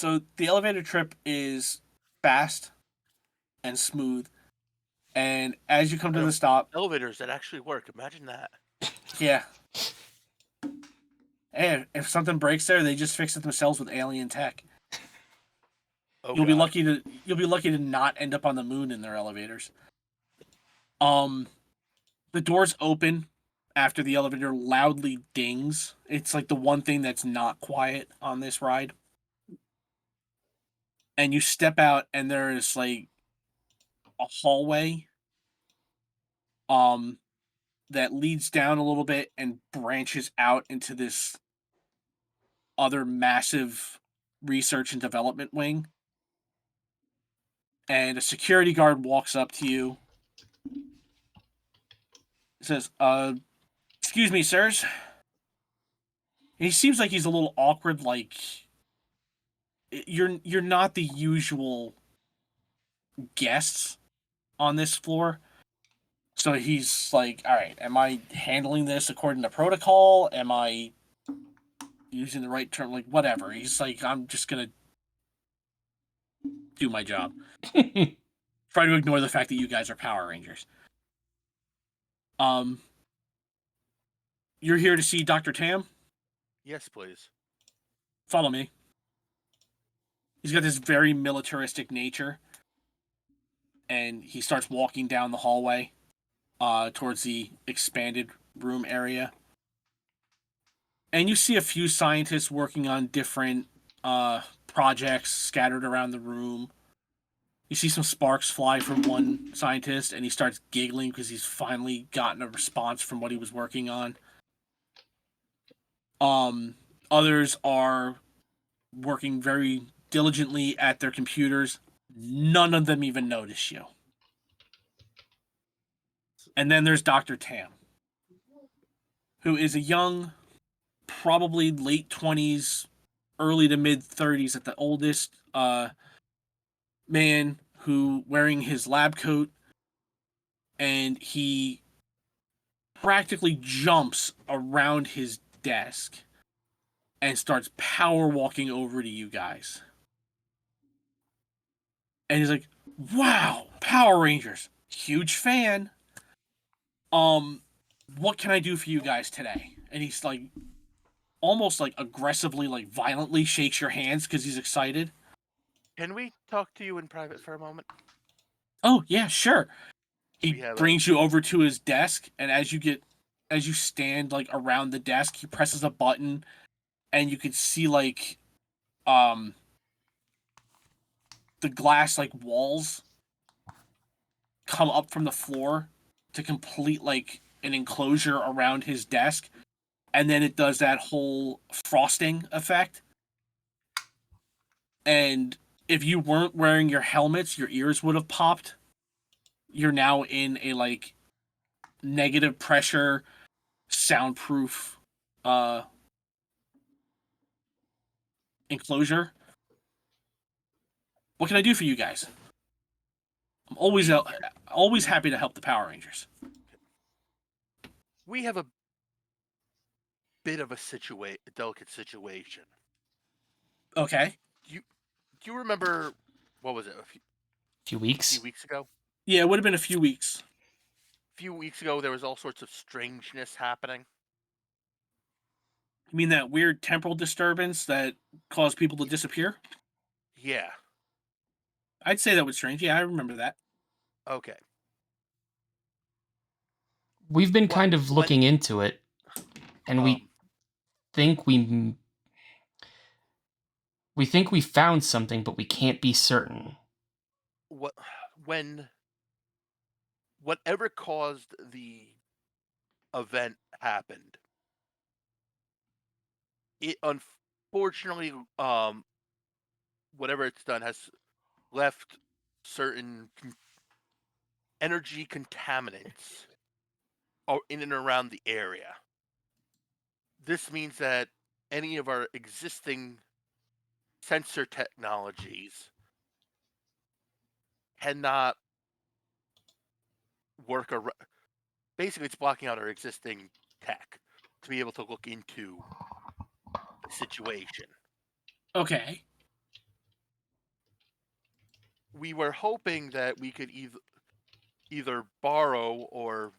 So the elevator trip is fast and smooth, and as you come to the stop, Elevators that actually work. Imagine that. yeah, hey, if something breaks there, they just fix it themselves with alien tech. Oh You'll be God. lucky to not end up on the moon in their elevators. Um, the doors open after the elevator loudly dings. It's like the one thing that's not quiet on this ride. And you step out, and there is like a hallway um that leads down a little bit and branches out into this other massive research and development wing. And a security guard walks up to you. Says, excuse me, sirs. He seems like he's a little awkward, like you're not the usual guests on this floor. So he's like, all right, am I handling this according to protocol? Am I using the right term? Like, whatever. He's like, I'm just gonna do my job. Try to ignore the fact that you guys are Power Rangers. Um, you're here to see Dr. Tam? Yes, please. Follow me. He's got this very militaristic nature, and he starts walking down the hallway towards the expanded room area. And you see a few scientists working on different projects scattered around the room. You see some sparks fly from one scientist, and he starts giggling because he's finally gotten a response from what he was working on. Others are working very diligently at their computers. None of them even notice you. And then there's Dr. Tam, who is a young, probably late 20s, early to mid 30s at the oldest man who wearing his lab coat, and he practically jumps around his desk and starts power walking over to you guys. And he's like, "Wow, Power Rangers. Huge fan. What can I do for you guys today?" And he's like almost like aggressively, like violently shakes your hands because he's excited. Can we talk to you in private for a moment? Oh, yeah, sure. We He have a brings you over to his desk, and as you stand like around the desk, he presses a button, and you can see like um the glass like walls come up from the floor to complete like an enclosure around his desk, and then it does that whole frosting effect. And if you weren't wearing your helmets, your ears would have popped. You're now in a like negative pressure, soundproof enclosure. What can I do for you guys? I'm always happy to help the Power Rangers. we have a bit of a delicate situation. Okay. Do you remember what was it Few a few weeks. weeks ago? Yeah, it would have been a few weeks. A few weeks ago, there was all sorts of strangeness happening. You mean that weird temporal disturbance that caused people to disappear? Yeah. I'd say that was strange. Yeah, I remember that. Okay. We've been What kind of when looking into it, and um think we think we found something, but we can't be certain. what when whatever caused the event happened, it unfortunately whatever it's done has left certain energy contaminants in and around the area. This means that any of our existing sensor technologies cannot work around. Basically, it's blocking out our existing tech to be able to look into the situation. Okay. we were hoping that we could either borrow or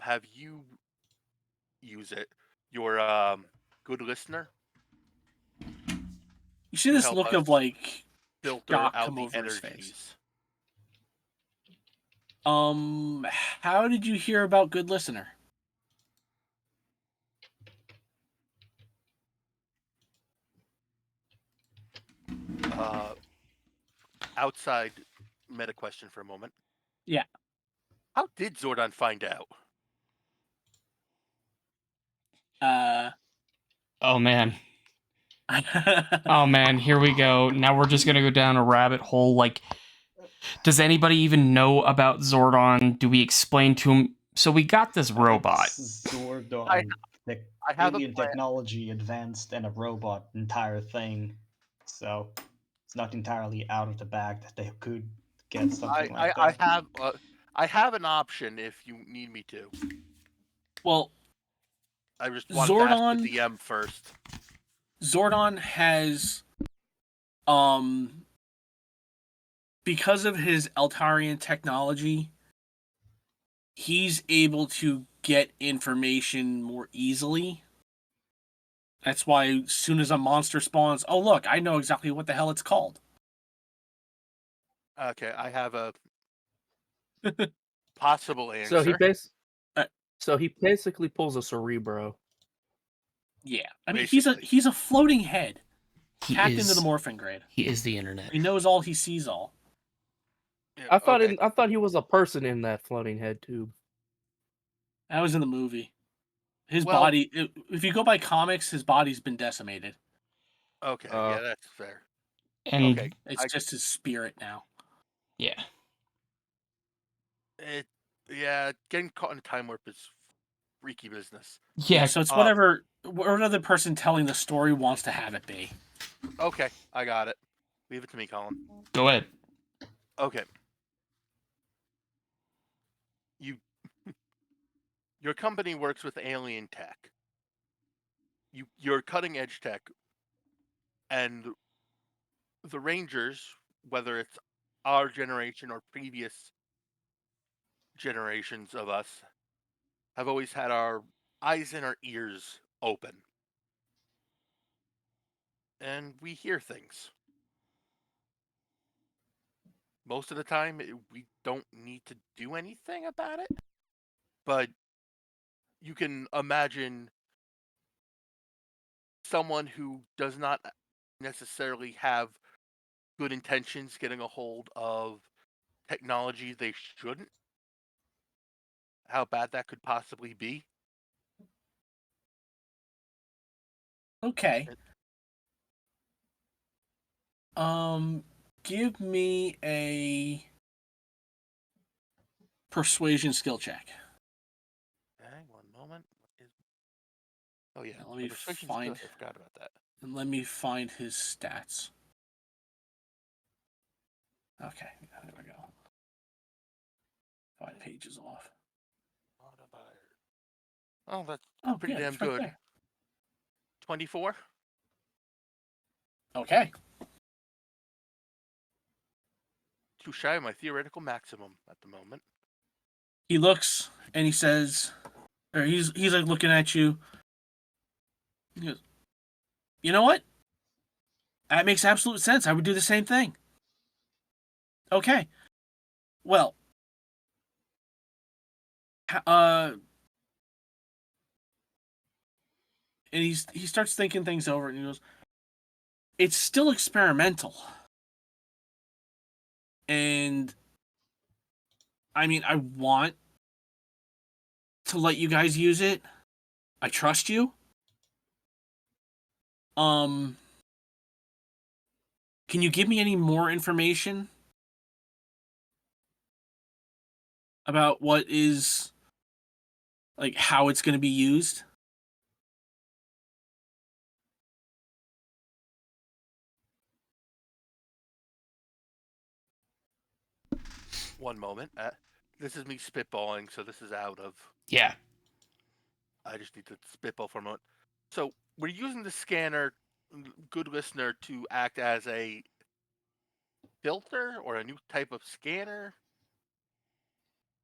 have you use it. Your good listener You see to this help look of us like filter shock out come the over his face. energies. How did you hear about Good Listener? Outside meta question for a moment. Yeah. How did Zordon find out? Oh man. Oh man, here we go. Now we're just gonna go down a rabbit hole. Like, does anybody even know about Zordon? Do we explain to him? So we got this robot. Zordon, I have a alien plan. technology advanced and a robot entire thing. So it's not entirely out of the bag that they could get something like that. I have an option if you need me to. Well, I just wanted to ask Zordon- the DM first. Zordon has, because of his Eltarian technology, he's able to get information more easily. That's why as soon as a monster spawns, oh look, I know exactly what the hell it's called. Okay, I have a possible answer. So he basically pulls a Cerebro. Yeah, I mean Basically. he's a floating head He tapped is, into the morphing grade. He is the internet. He knows all. He sees all. Yeah, I thought okay. I thought he was a person in that floating head tube. That was in the movie. His Well- body. If you go by comics, his body's been decimated. Okay, yeah, that's fair. And Okay, It's just his spirit now. yeah, getting caught in a time warp is freaky business. yeah. So it's whatever the person telling the story wants to have it be. Okay, I got it. Leave it to me, Colin. Go ahead. Okay. Your company works with alien tech. You're cutting edge tech, and the Rangers, whether it's our generation or previous generations of us, have always had our eyes and our ears open. And we hear things. Most of the time, we don't need to do anything about it. But you can imagine someone who does not necessarily have good intentions getting a hold of technology they shouldn't. How bad that could possibly be. Okay. Give me a persuasion skill check. Okay, one moment. Oh yeah, Let me persuasion find- skills, I forgot about that. And let me find his stats. Okay, there we go. 5 pages off. Oh, that's Oh, pretty yeah, damn it's right good. there. 24. Okay. Too shy of my theoretical maximum at the moment. He looks and he says, or he's like looking at you. He goes, you know what? That makes absolute sense. I would do the same thing. Okay. Well, and he starts thinking things over and he goes, it's still experimental. And I mean, I want to let you guys use it. I trust you. Can you give me any more information about what is, like, how it's going to be used? One moment. This is me spitballing, so this is out of. Yeah. I just need to spitball for a moment. So we're using the scanner good listener, to act as a filter or a new type of scanner?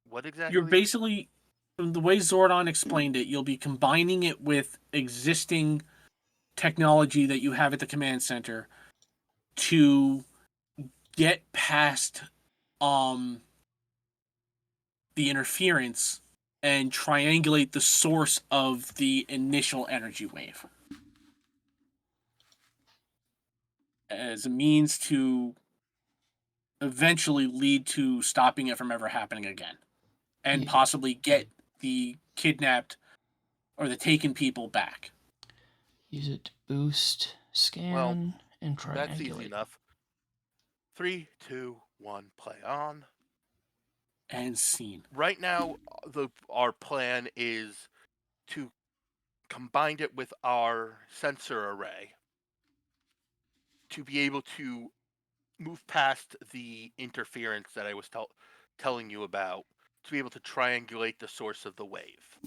What You're exactly? basically, from the way Zordon explained it, you'll be combining it with existing technology that you have at the command center to get past the interference and triangulate the source of the initial energy wave as a means to eventually lead to stopping it from ever happening again and Yeah. possibly get the kidnapped or the taken people back. Use it to boost, scan, Well, and that's easy triangulate. enough. 3, 2, 1, play on. And scene. Right now, our plan is to combine it with our sensor array to be able to move past the interference that I was telling you about, to be able to triangulate the source of the wave.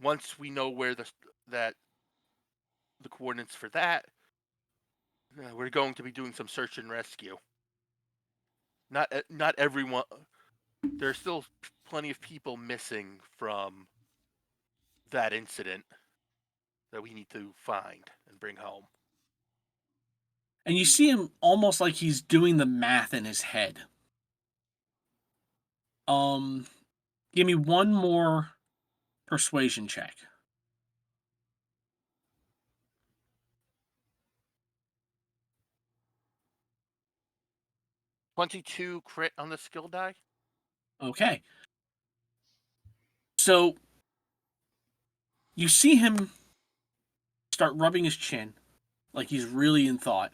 Once we know where the coordinates for that, we're going to be doing some search and rescue. Not everyone. There's still plenty of people missing from that incident that we need to find and bring home. And you see him almost like he's doing the math in his head. Give me one more persuasion check. 22 crit on the skill die. Okay. So you see him start rubbing his chin like he's really in thought.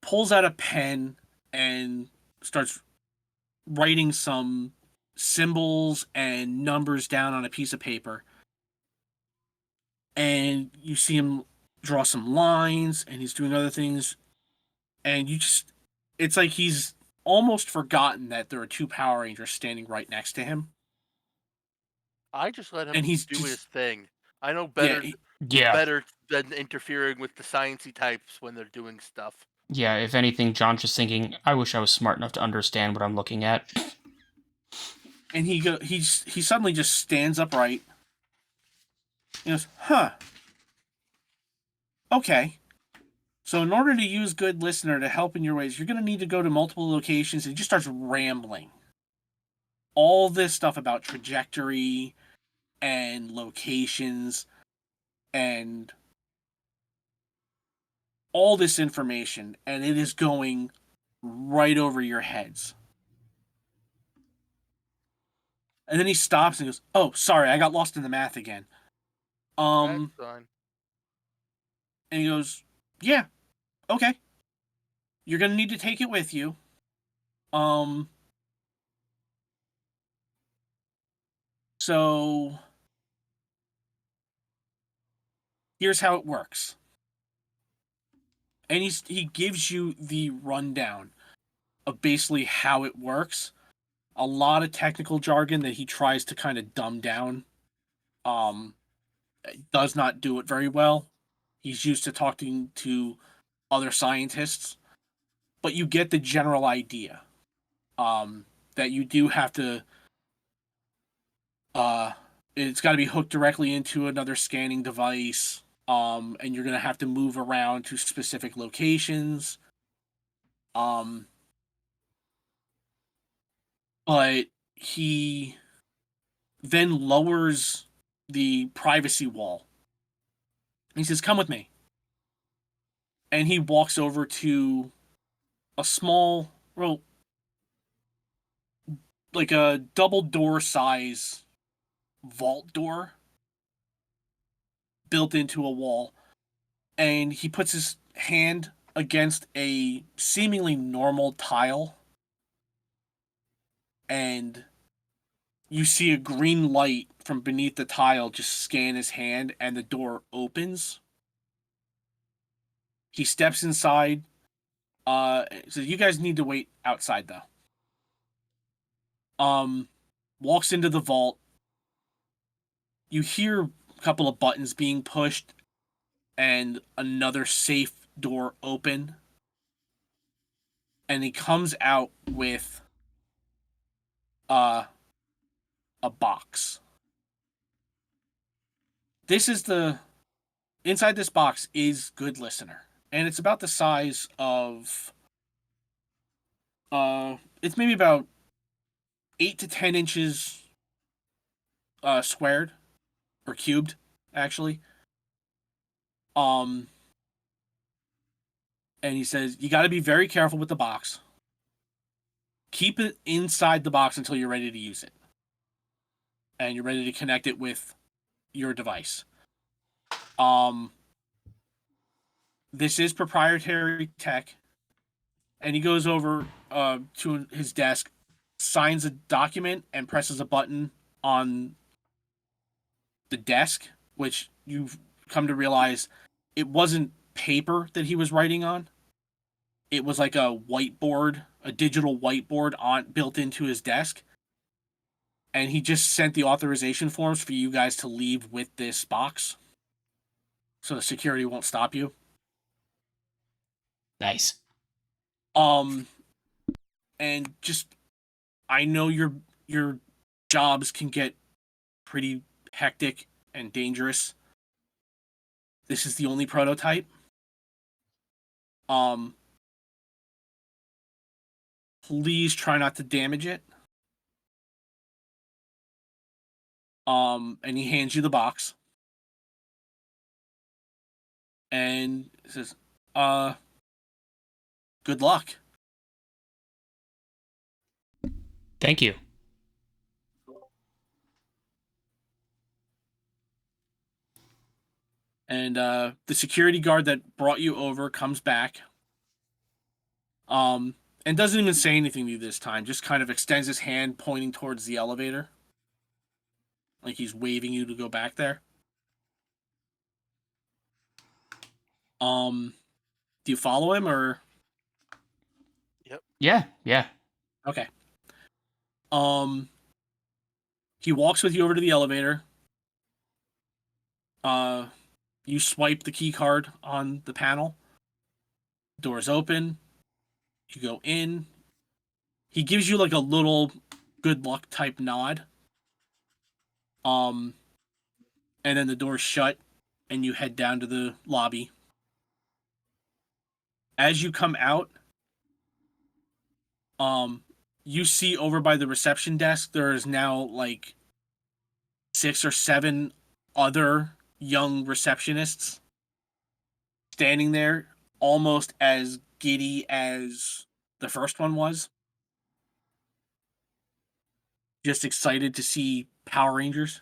Pulls out a pen and starts writing some symbols and numbers down on a piece of paper. And you see him draw some lines and he's doing other things. And it's like he's almost forgotten that there are two Power Rangers standing right next to him. I just let him And he's do his just, thing. I know yeah, better than interfering with the sciencey types when they're doing stuff. Yeah, if anything, John's just thinking, I wish I was smart enough to understand what I'm looking at. and he suddenly just stands upright. He goes, huh. Okay. So in order to use good listener to help in your ways, you're going to need to go to multiple locations, and he just starts rambling. All this stuff about trajectory and locations and all this information, and it is going right over your heads. And then he stops and goes, "Oh, sorry, I got lost in the math again." That's fine. And he goes, "Yeah, okay. You're gonna need to take it with you. So here's how it works." And he gives you the rundown of basically how it works. A lot of technical jargon that he tries to kind of dumb down. Does not do it very well. He's used to talking to other scientists, but you get the general idea. That you do have to. It's got to be hooked directly into another scanning device. And you're gonna have to move around to specific locations. But he then lowers the privacy wall. He says, "Come with me." And he walks over to a small, well, like a double door size vault door built into a wall. And he puts his hand against a seemingly normal tile. And you see a green light from beneath the tile just scan his hand, and the door opens. He steps inside. So you guys need to wait outside though. Walks into the vault. You hear a couple of buttons being pushed, and another safe door open, and he comes out with a box. Inside this box is Good Listener, and it's about the size of it's maybe about 8 to 10 inches squared or cubed, actually. And he says, you got to be very careful with the box. Keep it inside the box until you're ready to use it. And you're ready to connect it with your device. This is proprietary tech. And he goes over to his desk, signs a document, and presses a button on the desk, which you've come to realize it wasn't paper that he was writing on. It was like a whiteboard, a digital whiteboard built into his desk. And he just sent the authorization forms for you guys to leave with this box, so the security won't stop you. Nice. And just, I know your jobs can get pretty hectic and dangerous. This is the only prototype. Please try not to damage it. And he hands you the box. And says, good luck. Thank you. And the security guard that brought you over comes back. And doesn't even say anything to you this time, just kind of extends his hand pointing towards the elevator. Like he's waving you to go back there. Do you follow him or? Yep. Yeah. Okay. He walks with you over to the elevator. You swipe the key card on the panel. Doors open. You go in. He gives you like a little good luck type nod. And then the doors shut and you head down to the lobby. As you come out, you see over by the reception desk there is now like 6 or 7 other young receptionists standing there, almost as giddy as the first one was. Just excited to see Power Rangers.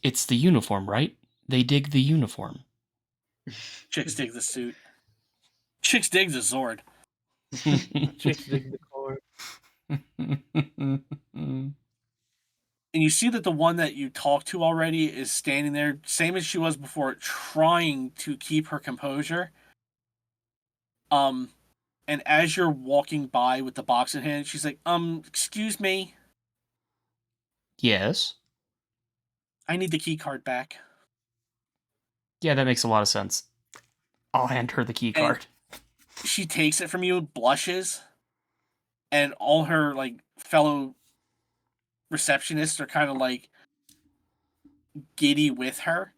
It's the uniform, right? They dig the uniform. Chicks dig the suit. Chicks dig the Zord. Chicks dig the core. And you see that the one that you talked to already is standing there, same as she was before, trying to keep her composure. And as you're walking by with the box in hand, she's like, excuse me. Yes. I need the key card back. Yeah, that makes a lot of sense. I'll hand her the key card. She takes it from you, blushes, and all her like fellow receptionists are kind of like giddy with her.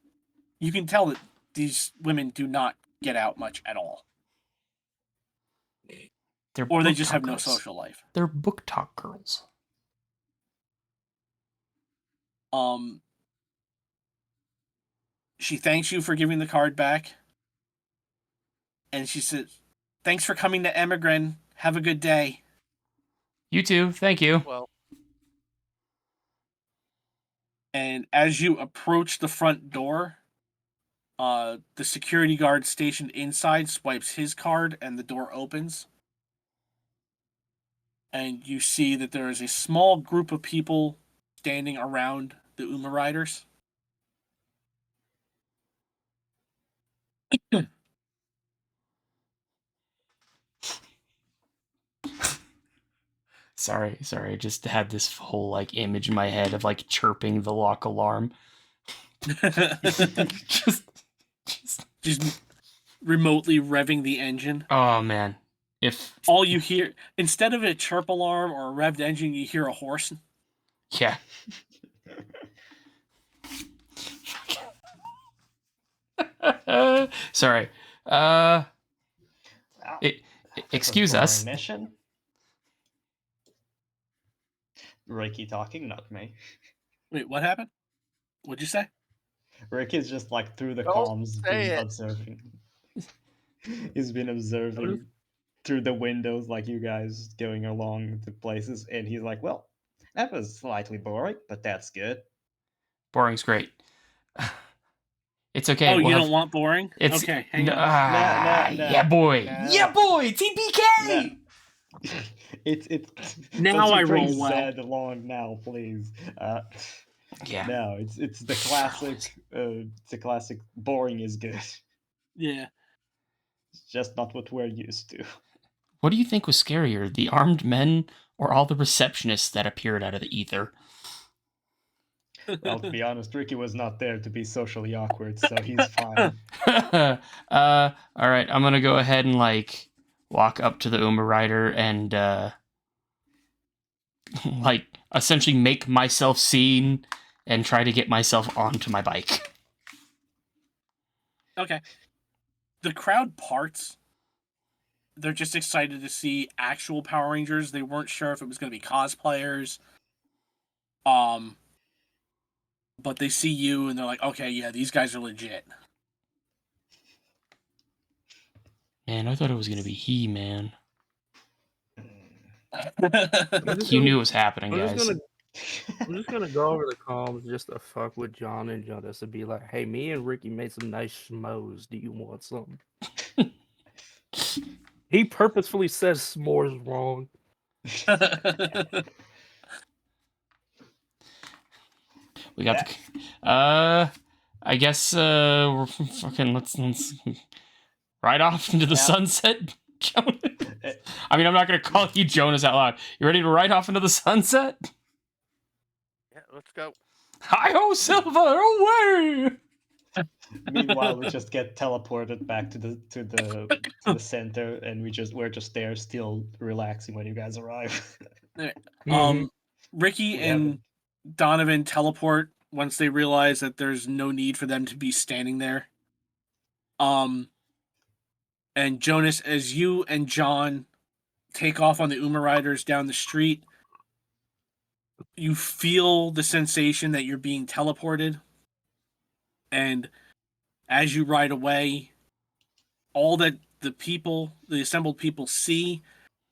You can tell that these women do not get out much at all. Or they just have no social life. They're book talk girls. She thanks you for giving the card back. And she says, thanks for coming to Emigren. Have a good day. You too. Thank you. Well, and as you approach the front door, the security guard stationed inside swipes his card and the door opens. And you see that there is a small group of people standing around the Uma Riders. Sorry. I just had this whole like image in my head of like chirping the lock alarm. just remotely revving the engine. Oh man. If all you hear, instead of a chirp alarm or a revved engine, you hear a horse. Yeah. Sorry. Excuse us. Mission? Ricky talking, not me. Wait, what happened? What'd you say? Ricky's just like through the Don't comms, say been it. observing. He's been observing through the windows, like you guys going along the places, and he's like, "Well, that was slightly boring, but that's good." Boring's great. It's okay. Oh, you don't want boring? It's okay, hang on. Nah. Yeah, boy. Nah. Yeah, boy. TPK. It's Now since you I bring roll well. Zed along now, please. Yeah. No, it's the classic. It's the classic. Boring is good. Yeah. It's just not what we're used to. What do you think was scarier, the armed men or all the receptionists that appeared out of the ether? Well, to be honest, Ricky was not there to be socially awkward, so he's fine. All right, I'm gonna go ahead and like walk up to the Uma Rider and like essentially make myself seen and try to get myself onto my bike. Okay. The crowd parts. They're just excited to see actual Power Rangers. They weren't sure if it was going to be cosplayers. But they see you and they're like, okay, yeah, these guys are legit. Man, I thought it was gonna be He-Man. You knew it was happening, I'm guys. I'm just gonna go over the comms just to fuck with John and Jonas and be like, "Hey, me and Ricky made some nice schmoes. Do you want some?" He purposefully says s'mores wrong. We got the. I guess we're fucking. Let's ride off into the sunset, Jonas. I mean, I'm not gonna call you Jonas out loud. You ready to ride off into the sunset? Yeah, let's go. Hi ho, Silver, away! Meanwhile, we just get teleported back to the center, and we're just there, still relaxing when you guys arrive. Ricky and Donovan teleport once they realize that there's no need for them to be standing there. And Jonas, as you and John take off on the Uma Riders down the street, you feel the sensation that you're being teleported. And as you ride away, all that the assembled people see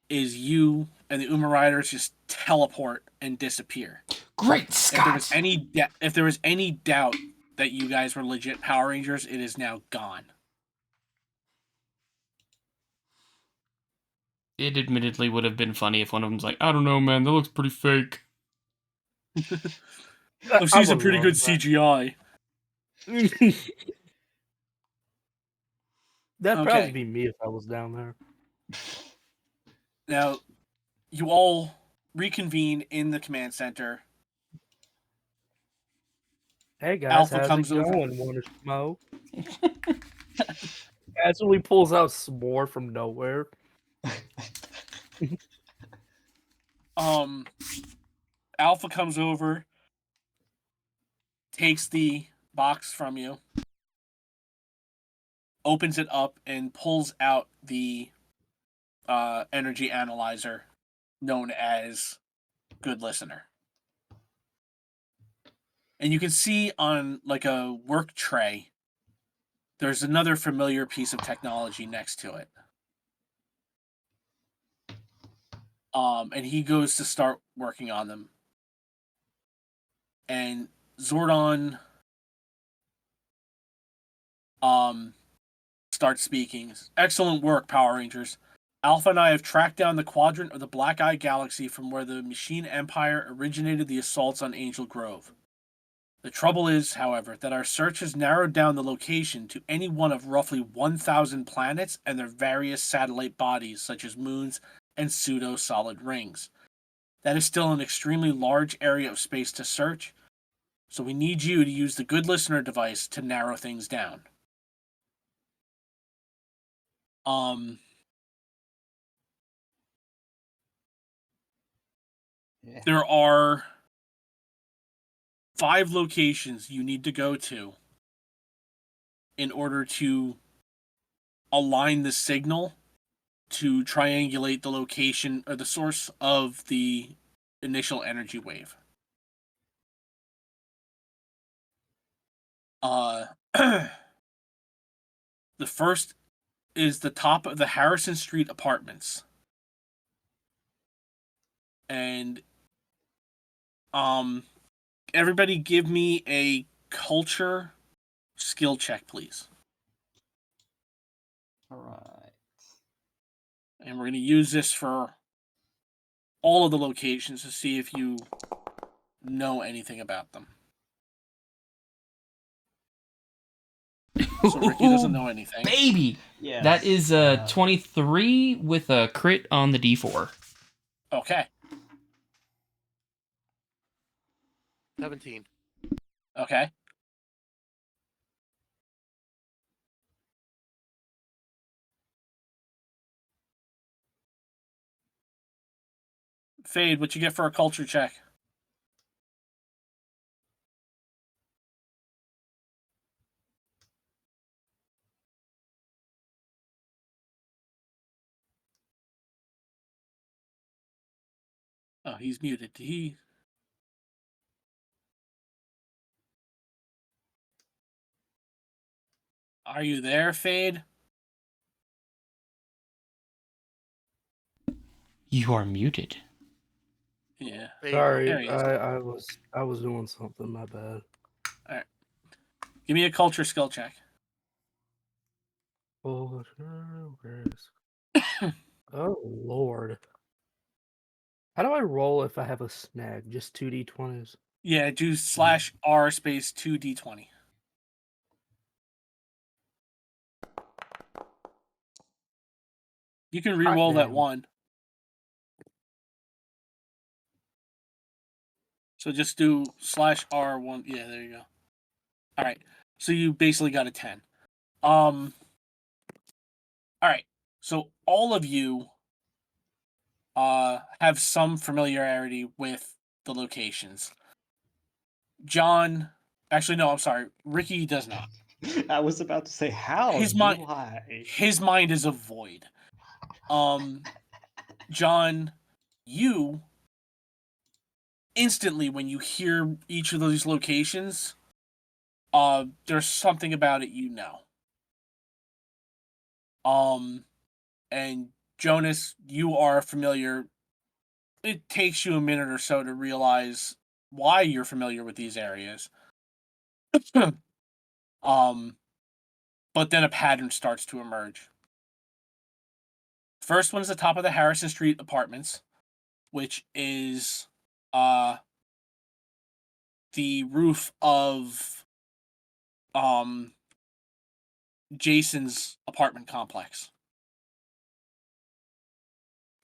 is you and the Uma Riders just teleport and disappear. Great Scott! If there was any doubt that you guys were legit Power Rangers, it is now gone. It admittedly would have been funny if one of them's like, I don't know, man, that looks pretty fake. I've seen some pretty good CGI. That'd probably be me if I was down there. Now, you all reconvene in the command center. Hey guys, Alpha how's comes it going? Want to smoke? Casually pulls out s'more from nowhere. Alpha comes over, takes the box from you, opens it up, and pulls out the energy analyzer known as Good Listener. And you can see on like a work tray, there's another familiar piece of technology next to it. And he goes to start working on them. And Zordon starts speaking. Excellent work, Power Rangers. Alpha and I have tracked down the quadrant of the Black Eye Galaxy from where the Machine Empire originated the assaults on Angel Grove. The trouble is, however, that our search has narrowed down the location to any one of roughly 1,000 planets and their various satellite bodies, such as moons and pseudo-solid rings. That is still an extremely large area of space to search, so we need you to use the good listener device to narrow things down. Yeah. There are 5 locations you need to go to in order to align the signal to triangulate the location or the source of the initial energy wave. The first is the top of the Harrison Street apartments. And everybody give me a culture skill check, please. All right. And we're going to use this for all of the locations to see if you know anything about them. So Ricky doesn't know anything. Baby! Yes. That is 23 with a crit on the D4. Okay. 17. Okay. Fade, what you get for a culture check? Oh, he's muted. Are you there, Fade? You are muted. Yeah. Fade. Sorry, There he is. I was doing something. My bad. All right. Give me a culture skill check. Oh, oh Lord. How do I roll if I have a snag? Just 2d20s? Yeah, do /R space 2d20. You can re-roll that damn. one. So just do /R1. Yeah, there you go. All right. So you basically got a 10. All right. So all of you have some familiarity with the locations. John, actually no, I'm sorry. Ricky does not. I was about to say, how His do mind I? His mind is a void. John, you instantly when you hear each of those locations, there's something about it you know. And Jonas, you are familiar. It takes you a minute or so to realize why you're familiar with these areas. But then a pattern starts to emerge. First one's the top of the Harrison Street apartments, which is the roof of Jason's apartment complex.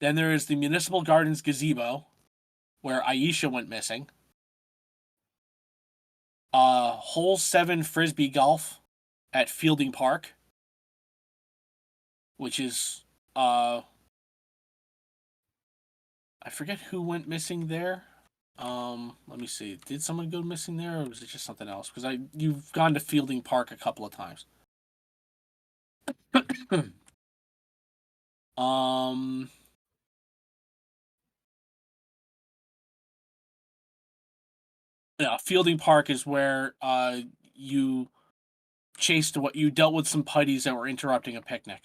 Then there is the Municipal Gardens gazebo, where Aisha went missing. Hole 7 Frisbee Golf at Fielding Park, which is I forget who went missing there. Let me see. Did someone go missing there, or was it just something else? Because you've gone to Fielding Park a couple of times. Yeah, Fielding Park is where you you dealt with some putties that were interrupting a picnic.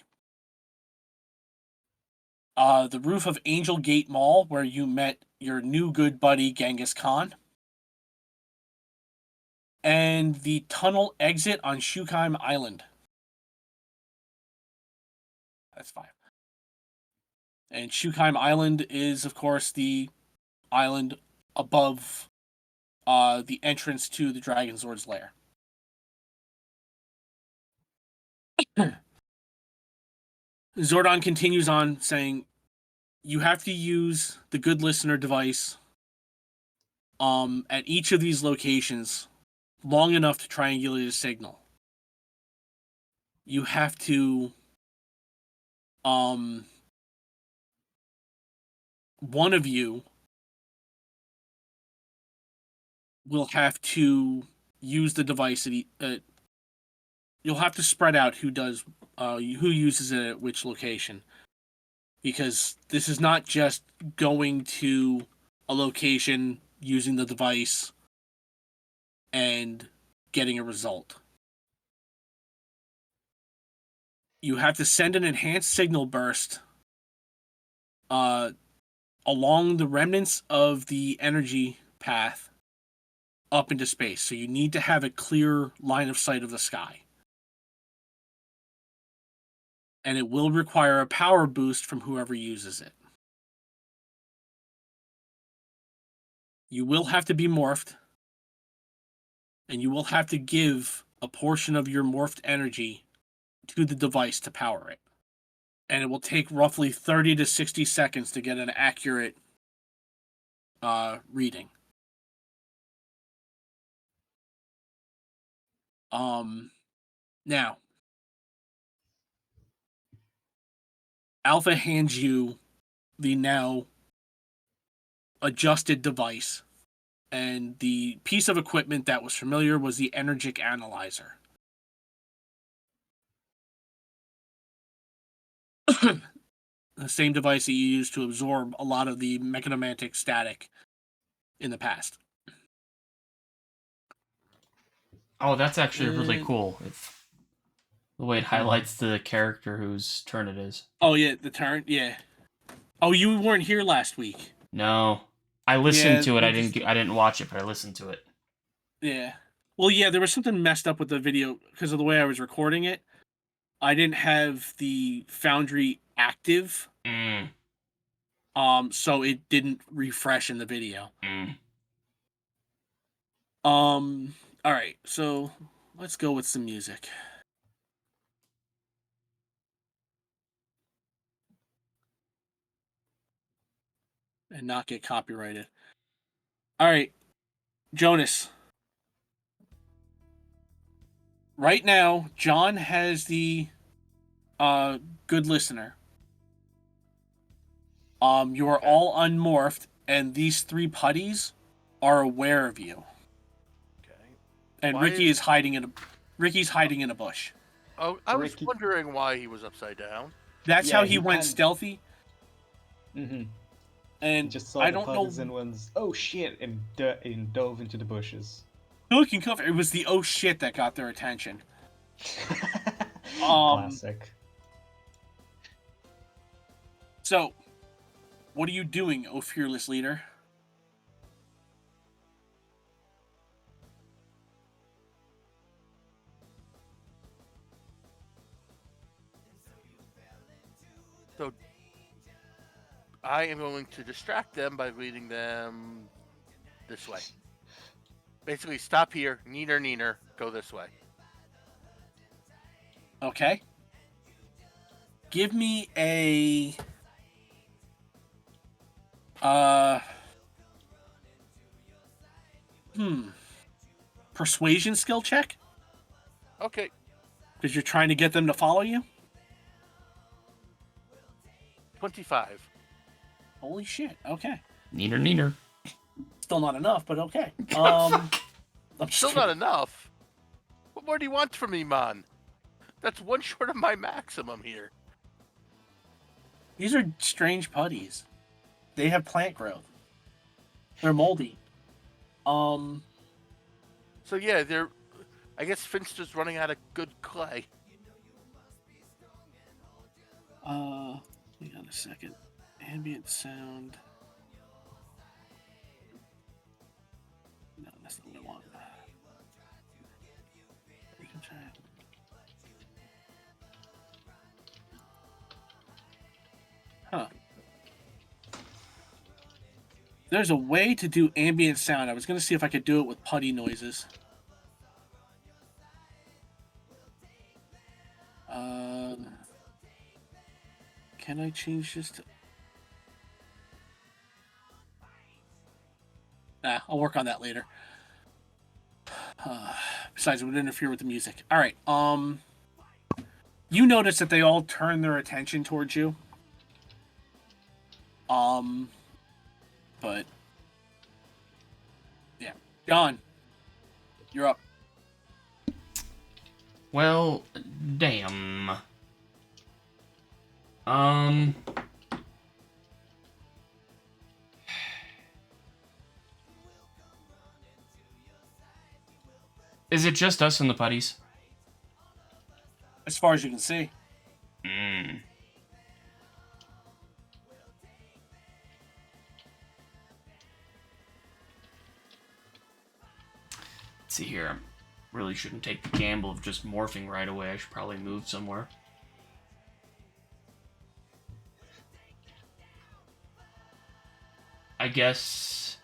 The roof of Angel Gate Mall, where you met your new good buddy Genghis Khan. And the tunnel exit on Shukheim Island. That's 5. And Shukheim Island is, of course, the island above the entrance to the Dragonzord's lair. Zordon continues on saying, you have to use the good listener device at each of these locations long enough to triangulate a signal. You have to one of you will have to use the device you'll have to spread out who uses it at which location, because this is not just going to a location, using the device, and getting a result. You have to send an enhanced signal burst along the remnants of the energy path up into space. So you need to have a clear line of sight of the sky. And it will require a power boost from whoever uses it. You will have to be morphed, and you will have to give a portion of your morphed energy to the device to power it. And it will take roughly 30 to 60 seconds to get an accurate reading. Now, Alpha hands you the now adjusted device, and the piece of equipment that was familiar was the Energic Analyzer. The same device that you used to absorb a lot of the mechanomantic static in the past. Oh, that's actually really cool. It's the way it highlights the character whose turn it is. Oh, yeah, the turn? Yeah. Oh, you weren't here last week. No. I listened to it. I didn't watch it, but I listened to it. Yeah. Well, yeah, there was something messed up with the video because of the way I was recording it. I didn't have the Foundry active. So it didn't refresh in the video. All right, so let's go with some music. And not get copyrighted. All right, Jonas. Right now, John has the good listener. You are all unmorphed, and these three putties are aware of you. Okay. And Ricky's hiding in a bush. Oh, I was wondering why he was upside down. That's how he went stealthy. Mm-hmm. And he just saw I the don't putties know. and went, oh shit, and dove into the bushes. Looking cover. It was the oh shit that got their attention. Classic. So, what are you doing, oh fearless leader? So, I am going to distract them by leading them this way. Basically, stop here, neener, go this way. Okay. Give me a persuasion skill check. Okay. Because you're trying to get them to follow you? 25. Holy shit, okay. Neener. Still not enough, but okay. Still not enough? What more do you want from me, man? That's one short of my maximum here. These are strange putties. They have plant growth. They're moldy. So yeah, I guess Finster's running out of good clay. Hang on a second. Ambient sound. No, that's not what I want. Huh. There's a way to do ambient sound. I was going to see if I could do it with putty noises. Can I change this to... I'll work on that later. Besides, it would interfere with the music. All right. You notice that they all turn their attention towards you. But yeah, John, you're up. Well, damn. Is it just us and the putties? As far as you can see. Hmm. Let's see here. I really shouldn't take the gamble of just morphing right away. I should probably move somewhere. I guess...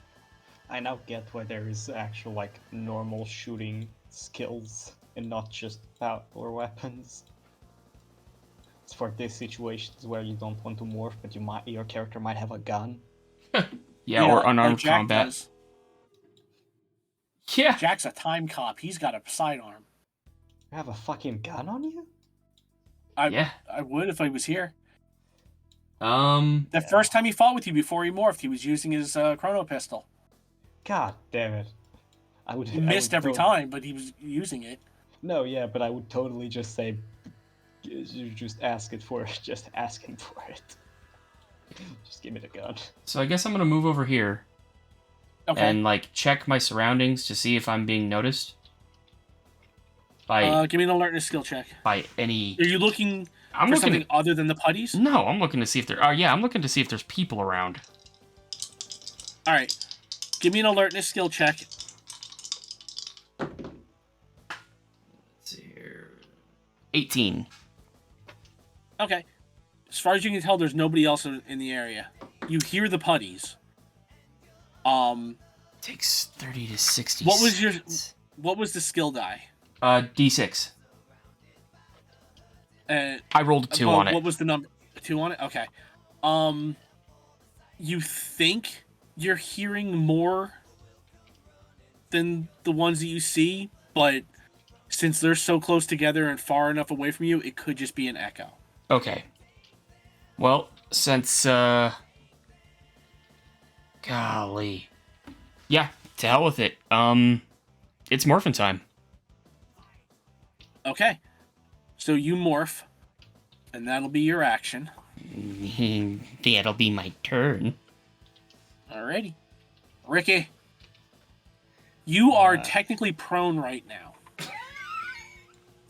I now get why there is actual, like, normal shooting skills and not just power weapons. It's for these situations where you don't want to morph, but your character might have a gun. Yeah, or like unarmed Jack combat. does. Yeah. Jack's a time cop. He's got a sidearm. You have a fucking gun on you? Yeah. I would if I was here. Um, The first time he fought with you before he morphed, he was using his chrono pistol. God damn it. He missed every time, but he was using it. No, yeah, but I would totally just say, you just ask it for it. Just ask him for it. Just give me the gun. so I guess I'm gonna move over here Okay. and, like, check my surroundings to see if I'm being noticed. By Give me an alertness skill check. by any... Are you looking I'm for looking something other than the putties? No, I'm looking to see if there... Oh, yeah, I'm looking to see if there's people around. All right. Give me an alertness skill check. Let's see here. 18. Okay. As far as you can tell, there's nobody else in the area. You hear the putties. Takes 30 to 60 What was your- seconds. What was the skill die? D6. I I rolled a 2 on it. What was the number? A 2 on it? Okay. You think you're hearing more than the ones that you see, but since they're so close together and far enough away from you, it could just be an echo. Okay. Well, since, golly. Yeah, to hell with it. It's morphin' time. Okay. So you morph, and that'll be your action. That'll be my turn. Alrighty. Ricky, you are technically prone right now.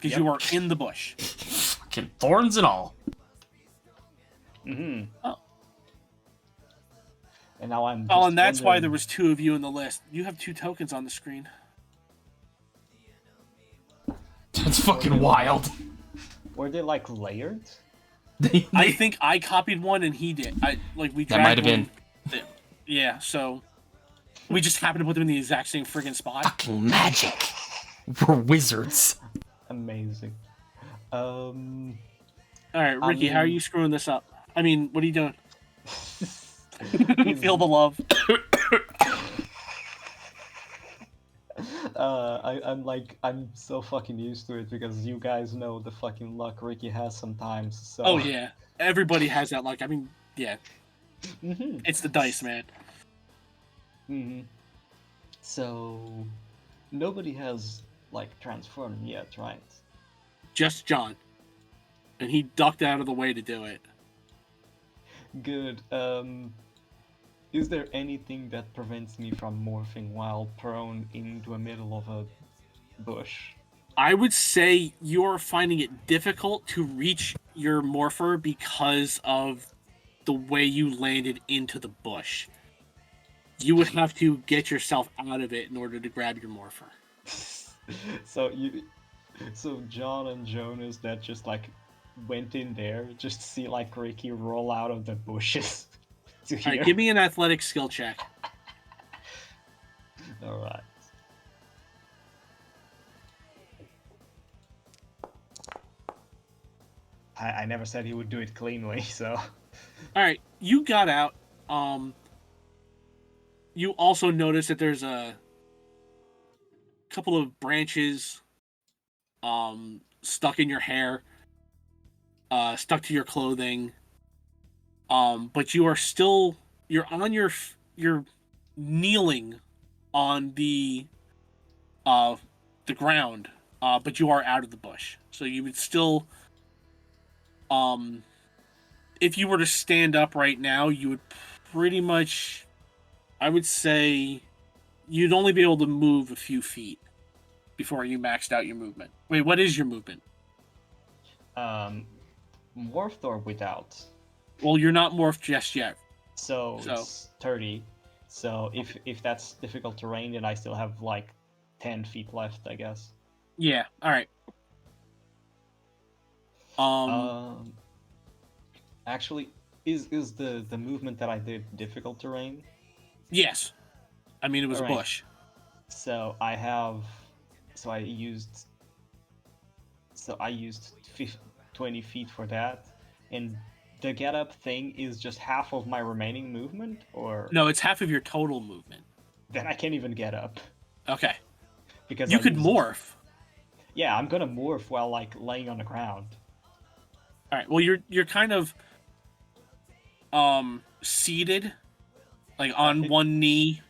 Because you are in the bush. Fucking thorns and all. Mm-hmm. Oh. And now I'm Oh, just and that's why wondering- there was 2 of you in the list. You have 2 tokens on the screen. That's fucking wild. Were they, like, layered? I think I copied one and he did. We That dragged might have one. been. Yeah, so we just happened to put them in the exact same friggin' spot. Fucking magic. We're wizards. Amazing. All right, Ricky, how are you screwing this up? I mean, what are you doing? Feel the love. I'm so fucking used to it because you guys know the fucking luck Ricky has sometimes. So. Oh yeah, everybody has that luck. I mean, yeah, Mm-hmm. it's the dice, man. Mm-hmm. So, nobody has like transformed yet, right? Just John, and he ducked out of the way to do it. Good. Is there anything that prevents me from morphing while prone into the middle of a bush? I would say you're finding it difficult to reach your morpher because of the way you landed into the bush. You would have to get yourself out of it in order to grab your morpher. So John and Jonas that just like went in there just see like Ricky roll out of the bushes to All here. right, give me an athletic skill check. All right. I never said he would do it cleanly, so. All right, you got out. You also notice that there's a couple of branches stuck in your hair, stuck to your clothing. But you're on you're kneeling on the ground, but you are out of the bush. So you would still, if you were to stand up right now, you would pretty much, I would say, you'd only be able to move a few feet before you maxed out your movement. Wait, what is your movement? Morphed or without? Well, you're not morphed just yet. So it's 30. So if that's difficult terrain, then I still have like 10 feet left, I guess. Yeah. All right. Actually, is the movement that I did difficult terrain? Yes. I mean, it was a Alright. bush. So I used 20 feet for that, and the get up thing is just half of my remaining movement, or No, it's half of your total movement. then I can't even get up Okay. because You I could used- morph. Yeah, I'm gonna morph while like laying on the ground. All right. Well, you're kind of seated, like on Okay. one knee,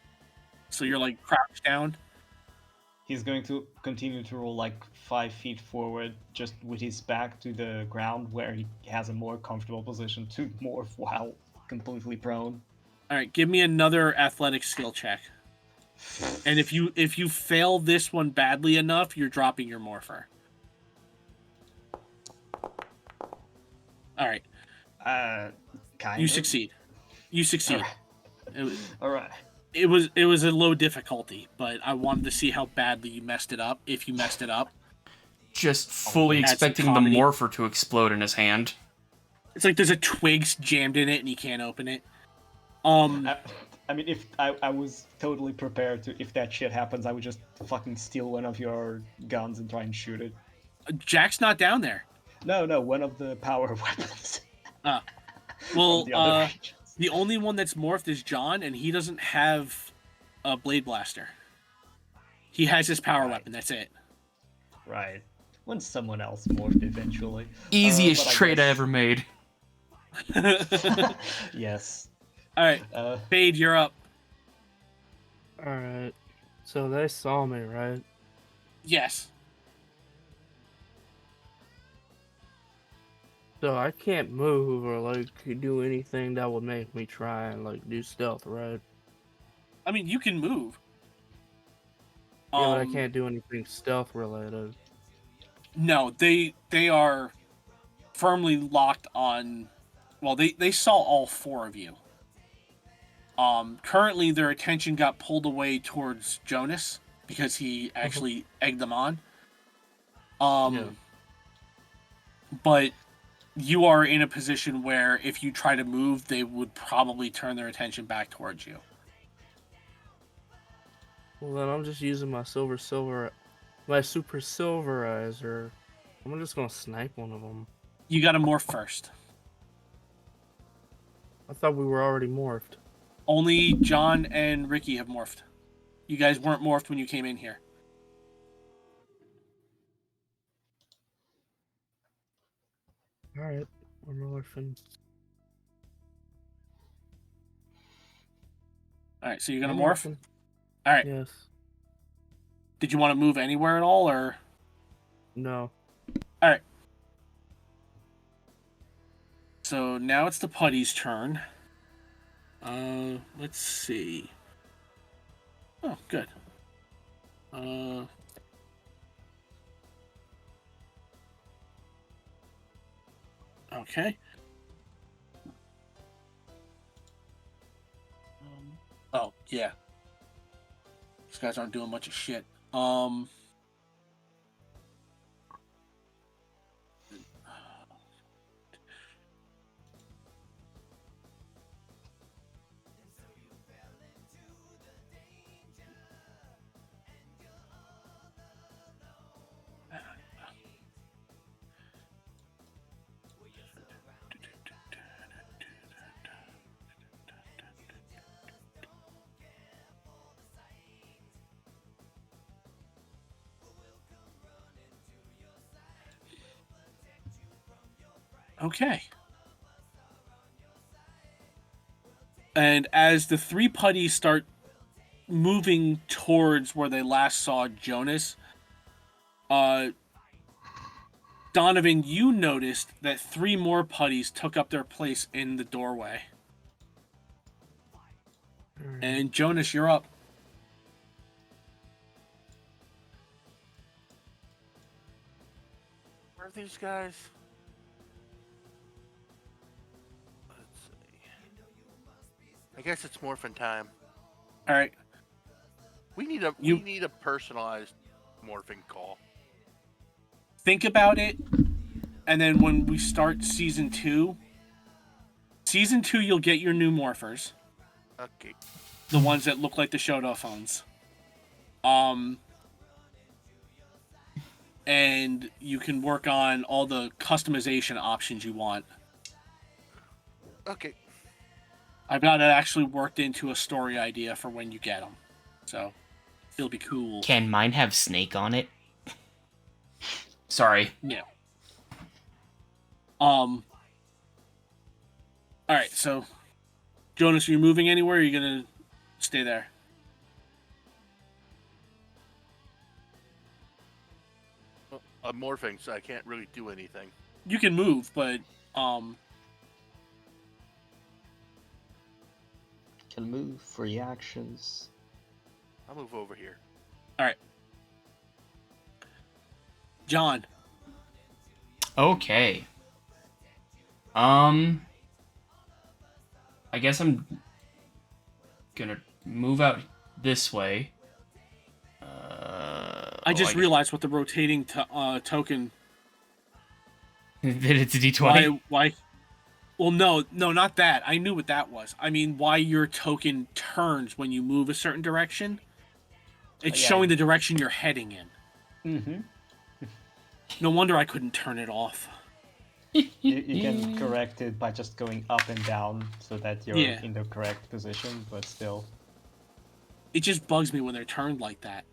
so you're like crouched down. He's going to continue to roll like 5 feet forward, just with his back to the ground, where he has a more comfortable position to morph while completely prone. All right. Give me another athletic skill check. And if you fail this one badly enough, you're dropping your morpher. All right. Kind You of. succeed. You succeed. All right. It was a low difficulty, but I wanted to see how badly you messed it up. If you messed it up, Just fully Add some expecting the comedy. morpher to explode in his hand. it's like there's a twig jammed in it and you can't open it. I mean, if I was totally prepared to, if that shit happens, I would just fucking steal one of your guns and try and shoot it. Jack's not down there. No, one of the power weapons. Well, From the other ranges. the only one that's morphed is John, and he doesn't have a blade blaster. He has his power Right. weapon. That's it. Right. When someone else morphed eventually. Easiest But I trade I guess- ever made. Yes. All right, Fade, you're up. Alright. So they saw me, right? Yes. So I can't move or like do anything that would make me try and like do stealth, right? I mean, you can move. Yeah, but I can't do anything stealth related. No, they are firmly locked on. Well, they saw all four of you. Currently, their attention got pulled away towards Jonas because he actually egged them on. Yeah. But you are in a position where if you try to move, they would probably turn their attention back towards you. Well, then I'm just using my super silverizer. I'm just gonna snipe one of them. You got to morph first. I thought we were already morphed. Only John and Ricky have morphed. You guys weren't morphed when you came in here. Alright, we're morphing. All right, so you're gonna I'm morph. morphing. All right. Yes. Did you want to move anywhere at all, or? No. All right. So now it's the putty's turn. Let's see. Oh, good. Okay. Oh, yeah. These guys aren't doing much of shit. Okay. And as the three putties start moving towards where they last saw Jonas, Donovan, you noticed that three more putties took up their place in the doorway. And Jonas, you're up. Where are these guys? Let's see. I guess it's morphin time. All right. We need a personalized morphing call. Think about it, and then when we start season 2, you'll get your new morphers. Okay. The ones that look like the Shoto phones. And you can work on all the customization options you want. Okay. I've got it actually worked into a story idea for when you get them. So, it'll be cool. Can mine have Snake on it? Sorry. Yeah. Alright, so Jonas, are you moving anywhere or are you gonna stay there? Well, I'm morphing, so I can't really do anything. You can move, but Can move, free actions. I'll move over here. alright. John. Okay. I guess I'm gonna move out this way. I just realized what the rotating token. that it's a D20. Why? Well, no, not that. I knew what that was. I mean, why your token turns when you move a certain direction. It's showing the direction you're heading in. Mm-hmm. No wonder I couldn't turn it off. You can correct it by just going up and down so that you're in the correct position, but still. It just bugs me when they're turned like that.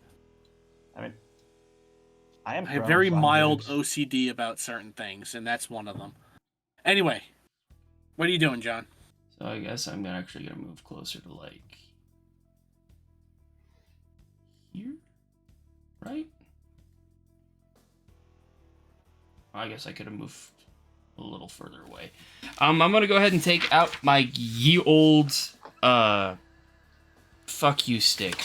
I mean, I have very mild OCD about certain things, and that's one of them. Anyway, what are you doing, John? So I guess I'm actually gonna move closer to like here, right? I guess I could have moved a little further away. I'm gonna go ahead and take out my ye old fuck you stick.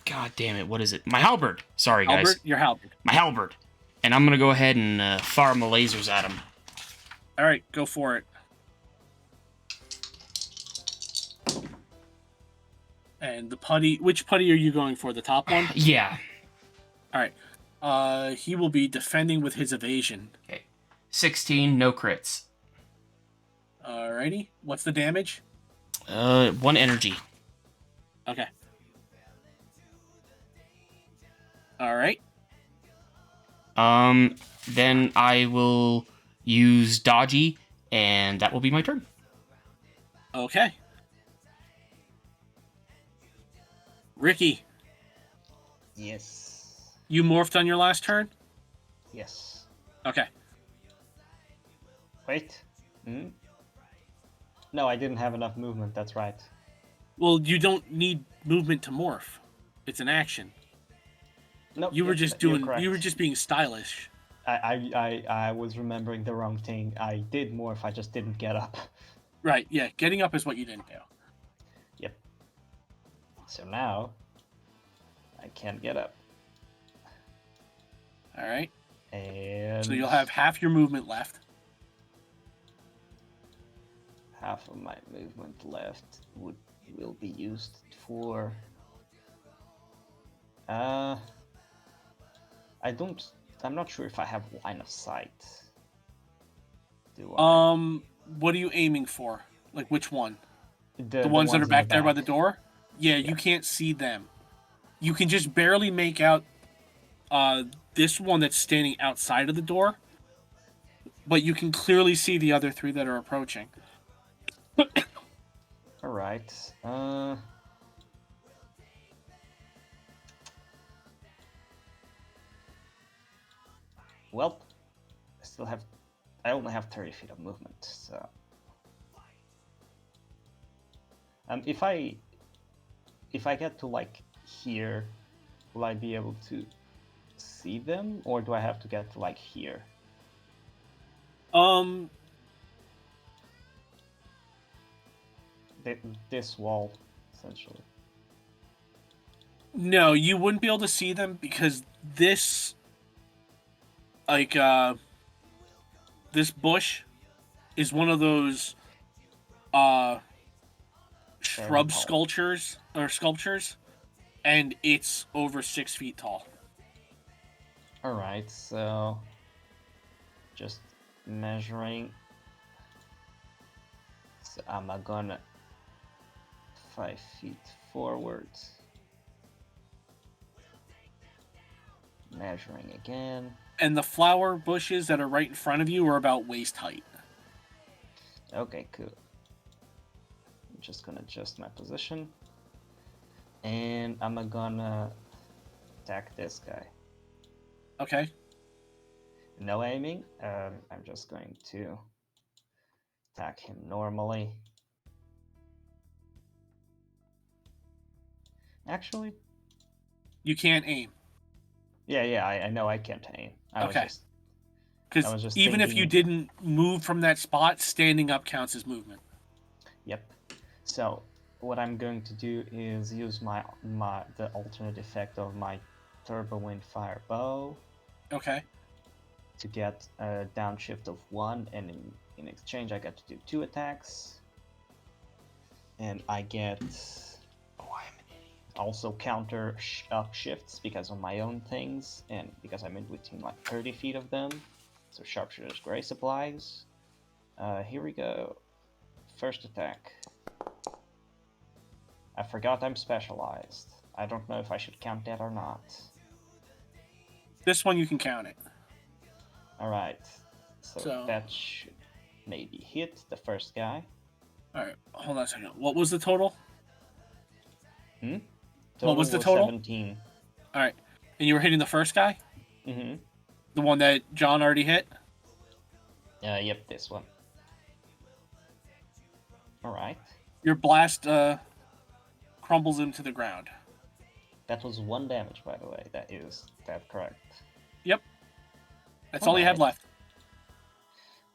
God damn it, what is it? My halberd. Sorry, guys. Halberd? Your halberd. My halberd. And I'm gonna go ahead and fire my lasers at him. All right, go for it. And the putty. Which putty are you going for? The top one? Yeah. All right. He will be defending with his evasion. Okay. 16, no crits. Alrighty. What's the damage? 1 energy. Okay. Alright. Then I will use dodgy, and that will be my turn. Okay. Ricky. Yes. You morphed on your last turn? Yes. Okay. Wait. Hmm? No, I didn't have enough movement, that's right. Well, you don't need movement to morph. It's an action. No, You were just doing. correct. You were just being stylish. I was remembering the wrong thing. I did morph, I just didn't get up. Right. Yeah. Getting up is what you didn't do. Yep. So now, I can't get up. All right. And So you'll have half your movement left. half of my movement left will be used for I'm not sure if I have line of sight. Do I? What are you aiming for? Like which one? The ones that are in back the there by the door? Yeah, you can't see them. You can just barely make out this one that's standing outside of the door, but you can clearly see the other three that are approaching. All right. Well, I still have I only have 30 feet of movement, so if I get to like here, will I be able to see them, or do I have to get to like here? This wall, essentially. No, you wouldn't be able to see them because this, like, this bush is one of those shrub tall. sculptures, and it's over 6 feet tall. All right, so just measuring. So I'm gonna 5 feet forward. Measuring again. And the flower bushes that are right in front of you are about waist height. Okay, cool. I'm just gonna adjust my position. And I'm gonna attack this guy. Okay. No aiming. I'm just going to attack him normally. Actually, You can't aim. yeah, I know I can't aim. I Okay. was Because just even if you thinking- didn't move from that spot, standing up counts as movement. Yep. So what I'm going to do is use the alternate effect of my Turbo Windfire bow Okay. to get a downshift of 1, and in exchange I get to do 2 attacks. And I get also counter upshifts because of my own things, and because I'm in between like 30 feet of them. So Sharpshooter's Grace applies. Here we go. First attack. I forgot I'm specialized. I don't know if I should count that or not. This one you can count it. Alright. So So- that should maybe hit the first guy. Alright, hold on a second. What was the total? Total was the total? 17. Alright. And you were hitting the first guy? Mm-hmm. The one that John already hit? Yep, this one. Alright. Your blast crumbles him to the ground. That was 1 damage, by the way. Is that correct? Yep. That's all you had Alright. left.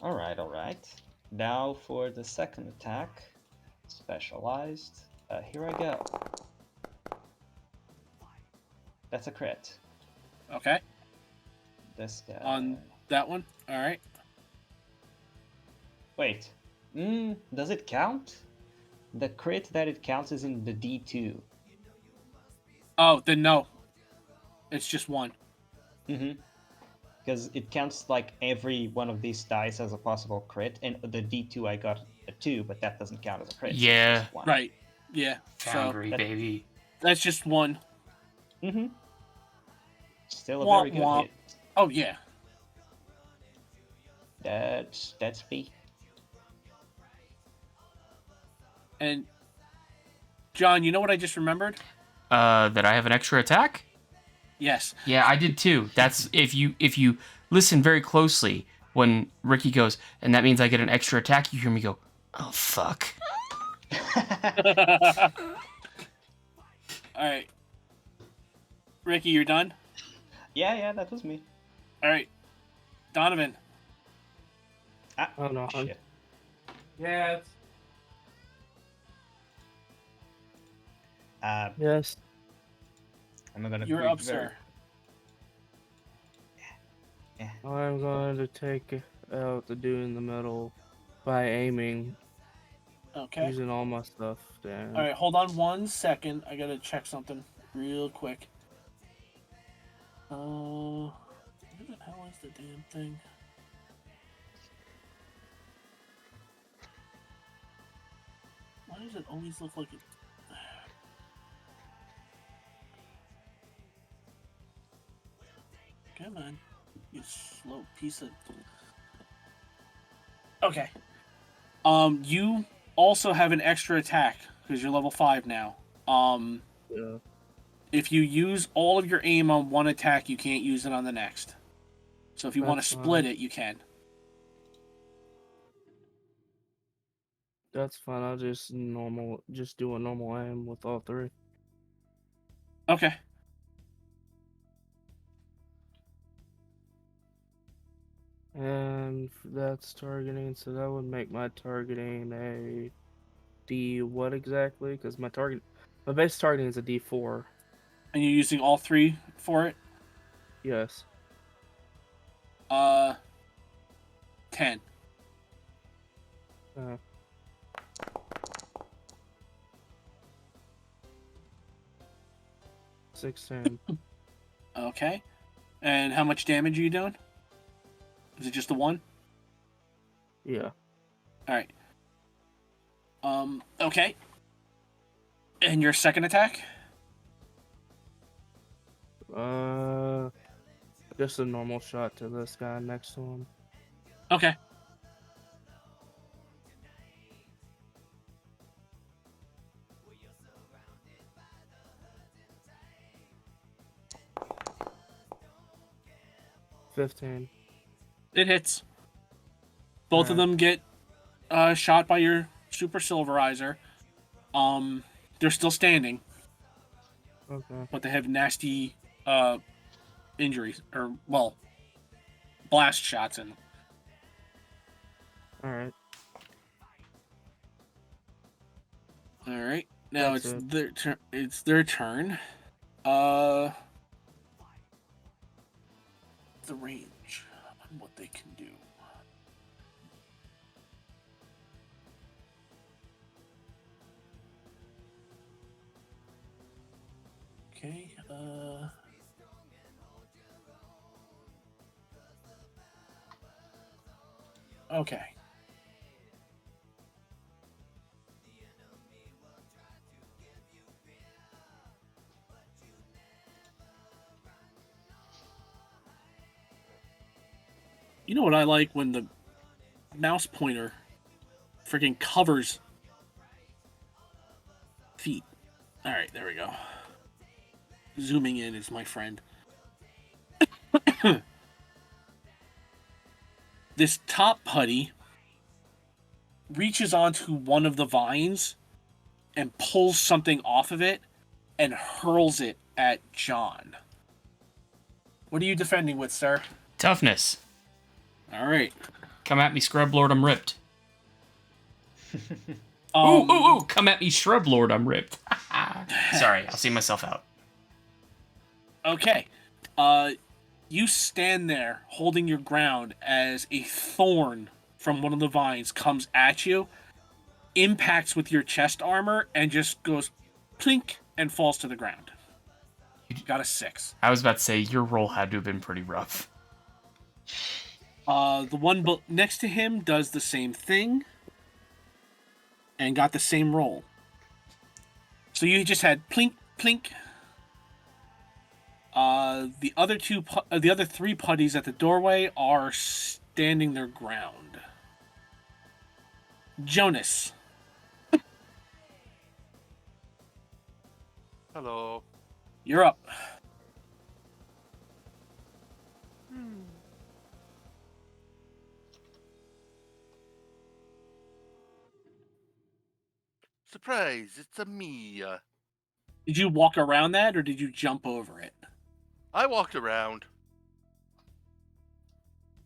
Alright. Now for the second attack. Specialized. Here I go. That's a crit. Okay. This guy. On that one? Alright. Wait. Does it count? The crit that it counts is in the D2. Oh, then no. It's just 1. Because it counts like every one of these dice as a possible crit, and the D2 I got a 2, but that doesn't count as a crit. so it's Yeah. just 1. Right. Yeah. Foundry, that- baby. That's just 1. Still a Womp very good womp. hit. Oh, yeah. That's B. And John, you know what I just remembered? That I have an extra attack? Yes. Yeah, I did too. That's if you listen very closely when Ricky goes, and that means I get an extra attack, you hear me go, oh fuck. Alright. Ricky, you're done? Yeah, that was me. Alright. Donovan. Ah, Oh, no, I'm- shit. Yes. Uh, Yes. I'm gonna. You're quick up, sir. I'm going to take out the dude in the middle by aiming, Okay. using all my stuff. Damn. Alright, hold on 1 second. I gotta check something real quick. Where the hell is the damn thing? Why does it always look like it? Come on, you slow piece of. Okay. You also have an extra attack because you're level 5 now. Yeah. If you use all of your aim on one attack, you can't use it on the next. So if you want to That's split fine. it, you can. That's fine. I'll just do a normal aim with all three. Okay. And that's targeting, so that would make my targeting a D what exactly? Because my base targeting is a D4. And you're using all 3 for it? Yes. 10. 16. Okay. And how much damage are you doing? Is it just the 1? Yeah. Alright. Okay. And your second attack? Just a normal shot to this guy next to him. Okay. $15. It hits. Both of Alright. them get shot by your super silverizer. They're still standing, Okay. but they have nasty injuries, or well, blast shots in them. Alright. All right, now That's it's it. their turn. It's their turn. The range on what they can do. Okay. Okay. You know what I like when the mouse pointer freaking covers feet. All right, there we go. Zooming in is my friend. This top putty reaches onto one of the vines and pulls something off of it and hurls it at John. What are you defending with, sir? Toughness. All right. Come at me, Scrub Lord, I'm ripped. Ooh, come at me, Shrub Lord, I'm ripped. Sorry, I'll see myself out. Okay. You stand there holding your ground as a thorn from one of the vines comes at you, impacts with your chest armor, and just goes plink and falls to the ground. You got a 6. I was about to say, your roll had to have been pretty rough. The one next to him does the same thing and got the same roll. So you just had plink, plink. The other 3 putties at the doorway are standing their ground. Jonas. Hello. You're up. Surprise, it's a me. Did you walk around that or did you jump over it? I walked around.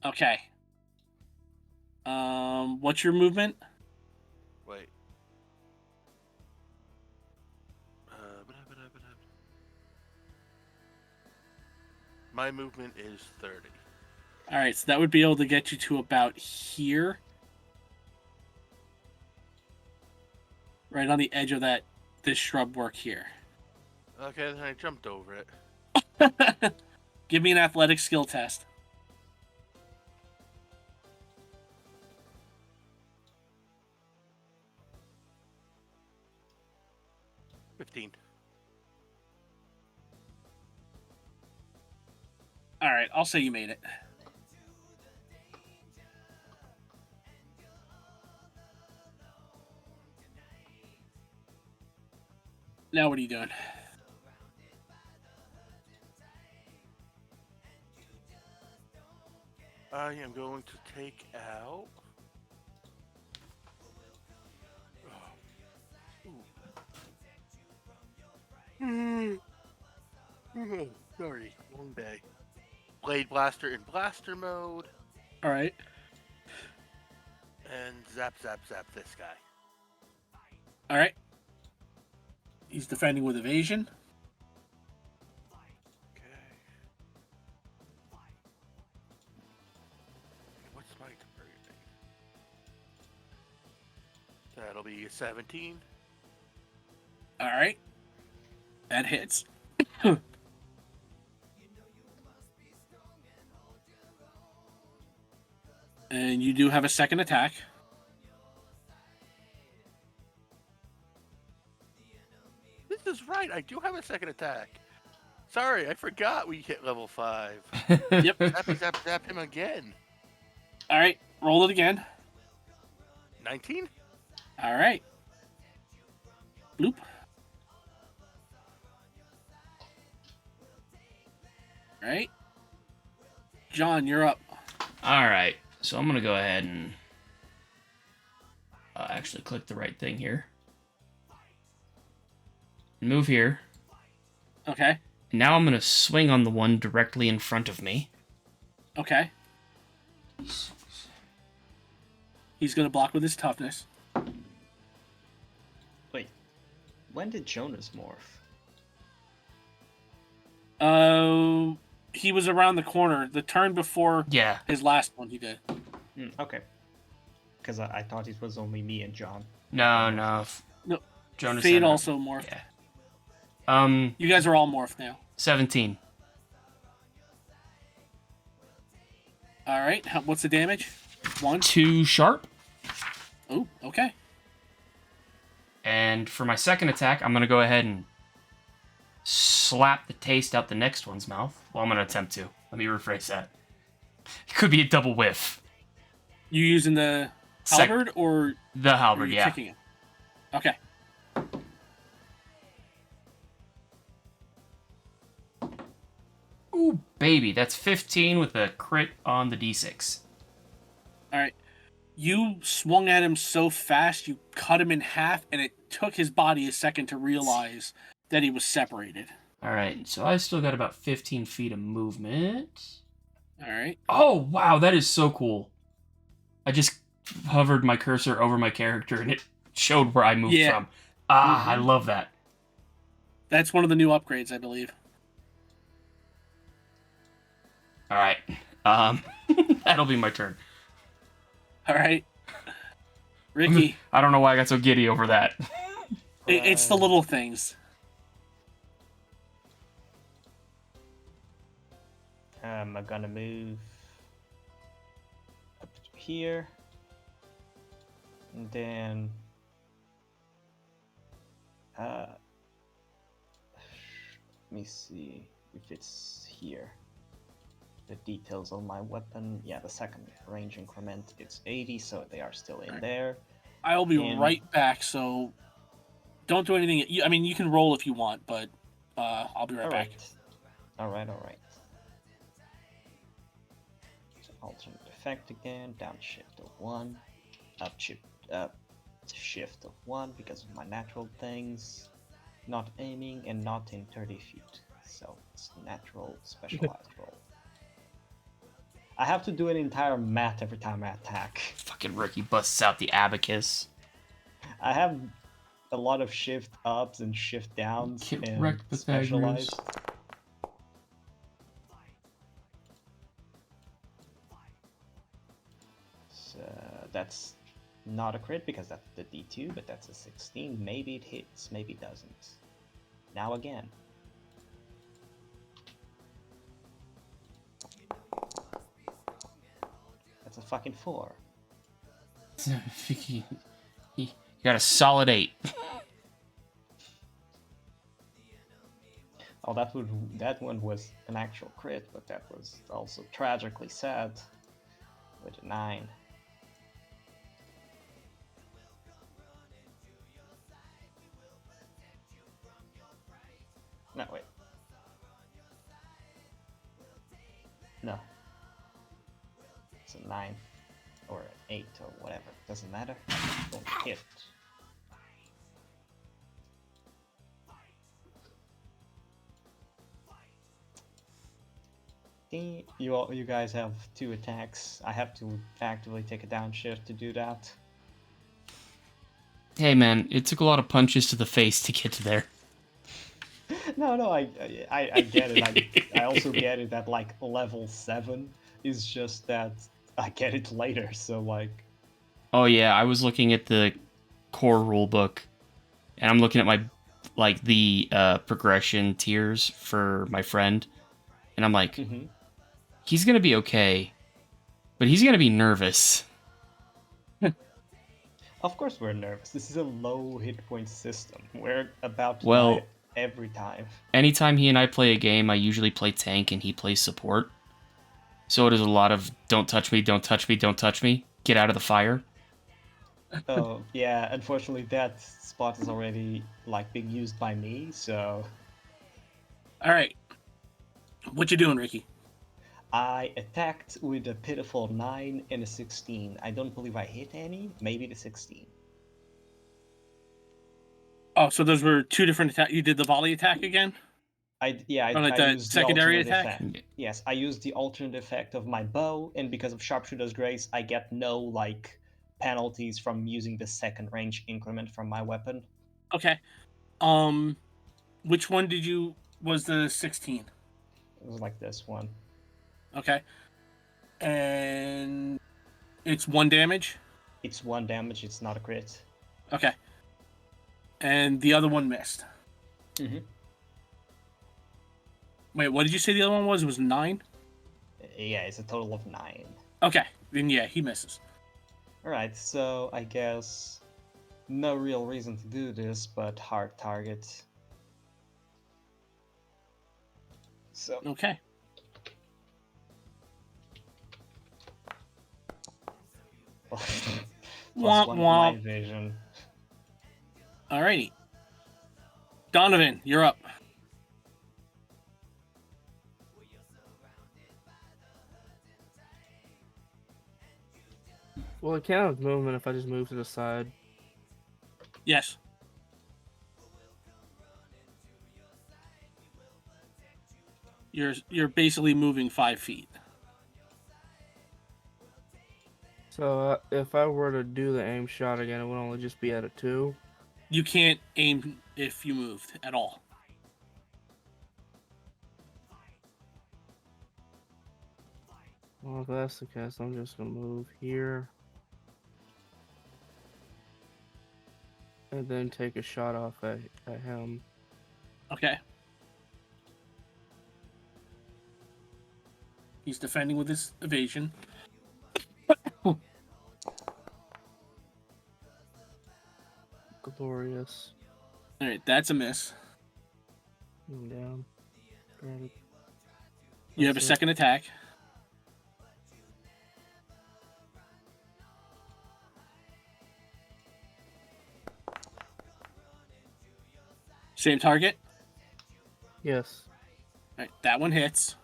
Okay. What's your movement? Wait. My movement is 30. All right, so that would be able to get you to about here. Right on the edge of this shrub work here. Okay, then I jumped over it. Give me an athletic skill test. $15. All right, I'll say you made it. Now what are you doing? I am going to take out Sorry, long day. Blade Blaster in Blaster mode, All right. and zap, zap, zap this guy. All right. He's defending with evasion. Okay. What's my conversion? That'll be a 17. All right. That hits. And you do have a second attack. This is right. I do have a second attack. Sorry, I forgot we hit level 5. Yep. Zappy, zap, zap him again. All right. Roll it again. 19? All right. Bloop. All right. John, you're up. All right, so I'm gonna go ahead and actually click the right thing here. Move here. Okay. Now I'm gonna swing on the one directly in front of me. Okay. He's going to block with his toughness. Wait, when did Jonas morph? He was around the corner. The turn before Yeah. his last one he did. Okay. Because I thought it was only me and John. No. No. Jonas Fade and- also morphed. Yeah. You guys are all morphed now. 17. All right. What's the damage? 1. 2 sharp. Oh, okay. And for my second attack, I'm gonna go ahead and slap the taste out the next one's mouth. Well, I'm gonna attempt to. Let me rephrase that. It could be a double whiff. You using the halberd or The are halberd, you yeah. kicking it? Okay. Ooh, baby, that's 15 with a crit on the d6. All right. You swung at him so fast, you cut him in half, and it took his body a second to realize that he was separated. All right, so I still got about 15 feet of movement. All right. Oh, wow, that is so cool. I just hovered my cursor over my character, and it showed where I moved Yeah. from. I love that. That's one of the new upgrades, I believe. All right, that'll be my turn. All right. Ricky, I don't know why I got so giddy over that. it's the little things. I'm gonna move up to here. And then let me see if it's here. The details on my weapon. Yeah, the second range increment, it's 80, so they are still in there. I'll be And- right back, so don't do anything. I mean, you can roll if you want, but I'll be right back. Alright. Alternate effect again. Downshift of 1. Shift of 1 because of my natural things. Not aiming and not in 30 feet. So it's natural specialized roll. I have to do an entire math every time I attack. Fucking Ricky busts out the abacus. I have a lot of shift ups and shift downs Get and wrecked, Pythagoras. specialized. So that's not a crit because that's the D2, but that's a 16. Maybe it hits, maybe it doesn't. Now again. That's a fucking 4. You got a solid 8. Oh, that one was an actual crit, but that was also tragically sad with a 9. No, wait. No. It's a 9 or an 8 or whatever. Doesn't matter. Don't hit. You guys have 2 attacks. I have to actively take a downshift to do that. Hey man, it took a lot of punches to the face to get to there. No, I get it. I also get it that like level 7 is just that I get it later. So like, Oh yeah, I was looking at the core rulebook, and I'm looking at my the progression tiers for my friend, and I'm like, he's gonna be okay, but he's gonna be nervous. of course we're nervous. This is a low hit point system. We're about to Well, die every time. anytime he and I play a game, I usually play tank and he plays support. So it is a lot of don't touch me, don't touch me, don't touch me. Get out of the fire. Oh yeah, unfortunately that spot is already like being used by me. So All right. What you doing, Ricky? I attacked with a pitiful 9 and a 16. I don't believe I hit any. Maybe the 16. Oh, so those were 2 different attacks. You did the volley attack again? I Or like I the used the secondary alternate attack? effect. Yes, I used the alternate effect of my bow, and because of Sharpshooter's Grace, I get no like penalties from using the second range increment from my weapon. Okay. Which one was the 16? It was like this one. Okay. And it's 1 damage? It's 1 damage. It's not a crit. Okay. And the other one missed. Wait, what did you say the other one was? It was 9? Yeah, it's a total of 9. Okay. Then yeah, he misses. Alright, so I guess no real reason to do this, but hard target. So Okay. plus Womp 1 womp. night vision. Alrighty. Donovan, you're up. Well, it counts as movement if I just move to the side. Yes. You're basically moving 5 feet. So if I were to do the aim shot again, it would only just be at a 2. You can't aim if you moved at all. Well, if that's the case, I'm just gonna move here. And then take a shot off at him. Okay. He's defending with his evasion. Glorious. Alright, that's a miss. Down. Grab it. You have a That's it. second attack. Same target. Yes. Alright, that one hits.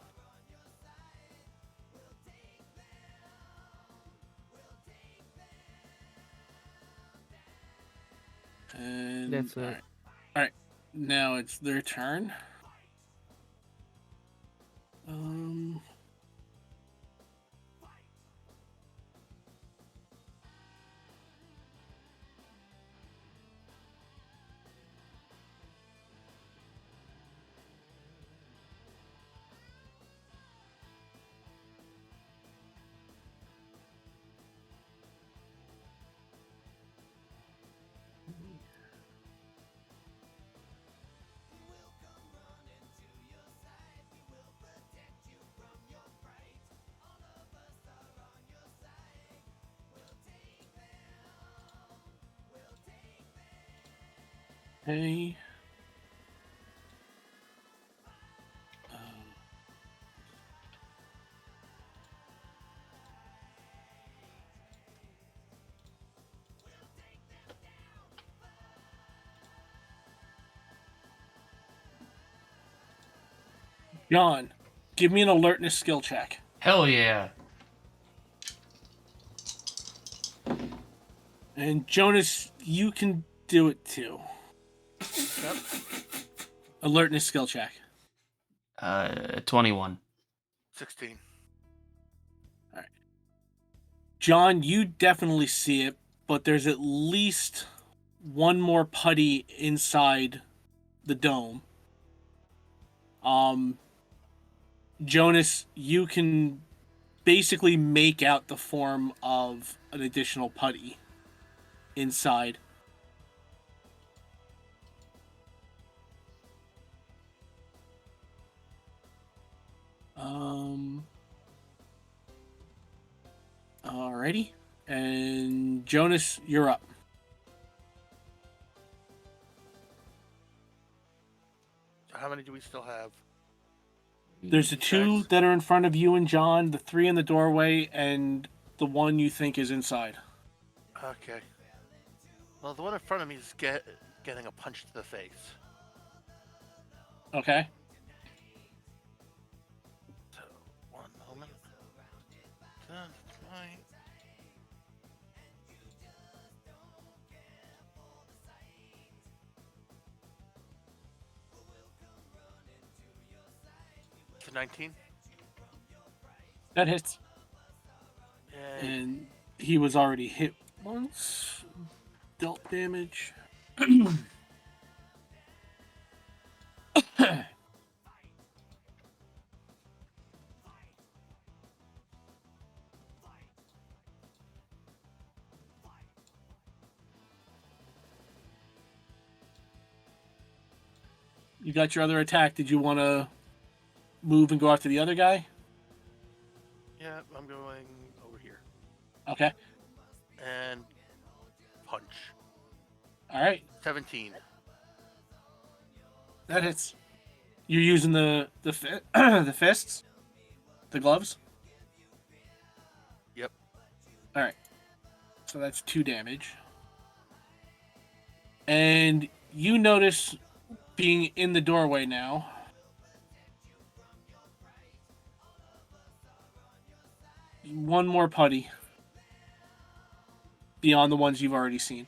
And That's it. Alright. Alright. Now it's their turn. Okay. John, give me an alertness skill check. Hell yeah. And Jonas, you can do it too. Yep. Alertness skill check. 21. 16. John, you definitely see it, but there's at least one more putty inside the dome. Jonas, you can basically make out the form of an additional putty inside. Alrighty. And Jonas, you're up. How many do we still have? There's the two that are in front of you and John, the three in the doorway, and the one you think is inside. Okay. Well, the one in front of me is getting a punch to the face. Okay. So, one moment. That's right. To 19. That hits. Yay. And he was already hit once. Dealt damage. You got your other attack. Did you want to move and go after the other guy? Yeah, I'm going over here. Okay. And punch. All right. 17. That hits. You're using the the fists, the gloves. Yep. All right. So that's 2 damage. And you notice being in the doorway now. One more putty beyond the ones you've already seen.